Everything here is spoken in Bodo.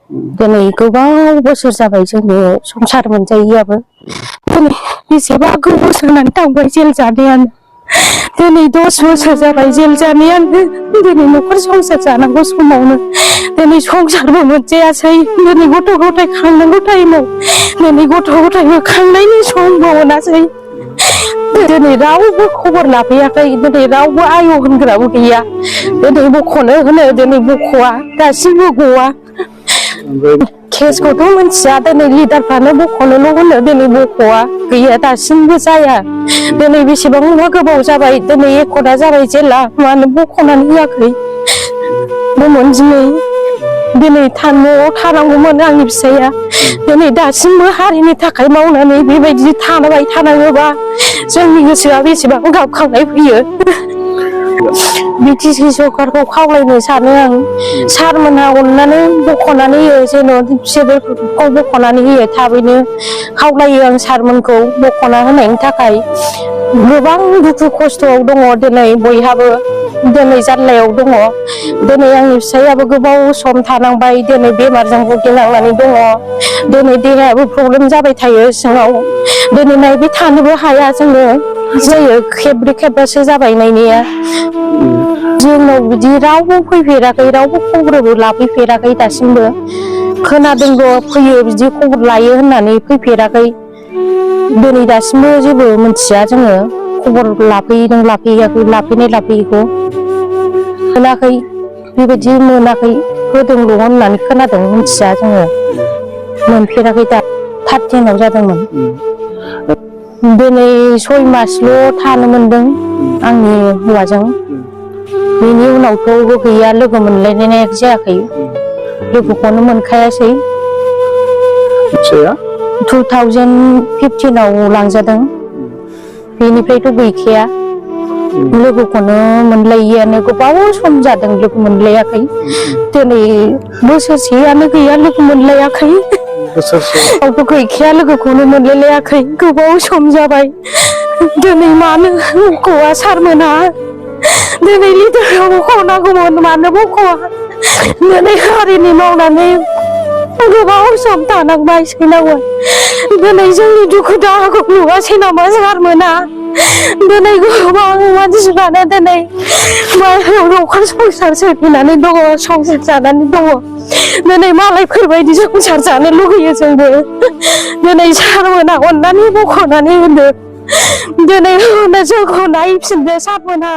दिनै गोबाव बोसोर जाबाय जोंनि संसार मोनजायैयाबो दिनै बेसेबा गोबाव बोसोर होनानै थांबाय जेल जानायानो दिनै 10 बोसोर जाबाय जेल जानायानो दिनै न'खर संसार जानांगौ समावनो दिनै संसारबो मोनजायासै दिनै गथ' गथाय खांनांगौ टाइमाव दिनै गथ' गथायबो खांनायनि समबो मोनासै दिनै रावबो खबर लाफैयाखै दिनै रावबो आय होनग्राबो गैया दिनै बख'नो होनो दिनै बख'आ दासिमबो गवा केसखौथ' मिथिया दिनै लिडारफ्रानो बख'नोल' होनो दिनै बख'आ गैया दासिमबो जाया दिनै बेसेबांबा गोबाव जाबाय दिनै एकदा जाबाय जेला मानो बख'नानै होआखै बुंमोन दिनै न'आव थानांगौमोन आंनि फिसाया दिनै दासिमबो हारिनि थाखाय मावनानै बेबायदि थाबाय थानाङोबा जोंनि गोसोआ बेसेबां गाबखांनाय फैयो बिटिसि सरकारखौ खावलायनो सानो आं सारमोनहा अननानै बख'नानै होयो जेन' बिसोरखौ बख'नानै होयो थाबैनो खावलायो आं सारमोनखौ बख'ना होनायनि थाखाय गोबां दुखु खस्थ'आव दङ दिनै बयहाबो दिनै जारलायाव दङ दिनै आंनि फिसायाबो गोबाव सम थानांबाय दिनै बेमारजों भुगिनांनानै दङ दिनै देहायाबो प्रब्लेम जाबाय थायो सिङाव दिनै नायबाय थानोबो हाया जोङो जायो खेबब्रै खेबबासो जाबाय नायनाया जोंनाव बिदि रावबो फैफेराखै रावबो खबरबो लाफैफेराखै दासिमबो खोनादोंल' फैयो बिदि खबर लायो होननानै फैफेराखै दिनै दासिमबो जेबो मिथिया जोङो खबर लाफैदों लाफैयाखै लाफैनाय लाफैयैखौ मोनाखै बेबायदि मोनाखै होदोंल' होननानै खोनादों मिथिया जोङो मोनफेराखै दा 13 जादोंमोन दिनै 6 मासल' थानो मोनदों आंनि हौवाजों बेनि उनावथ' गैया लोगो मोनलायनाय जायाखै लोगोखौनो मोनखायासै 2015 आव लांजादों बेनिफ्रायथ' गैखाया लोगोखौनो मोनलायैयानो गोबाव सम जादों लोगो मोनलायाखै दिनै बोसोरसेयानो गैया लोगो मोनलायाखै बोसोरसेआवथ' गैखाया लोगोखौनो मोनलायलायाखै गोबाव सम जाबाय दिनै मानो बख'आ सारमोनहा दिनै लिडाराव बख'नांगौमोन मानो बख'आ दिनै हारिनि मावनानै गोबाव सम थानांबाय सैनांबाय दिनै जोंनि दुखु दाहाखौ नुवासै नामा सारमोना दिनै गोबां मानसिफ्रानो दिनै न'खर संसार सोलिनानै दङ संसार जानानै दङ दिनै मालायफोरबायदि संसार जानो लुगैयो जोंबो दिनै सारमोना अननानै बख'नानै होनो दिनै जोंखौ नायफिनदो सारमोना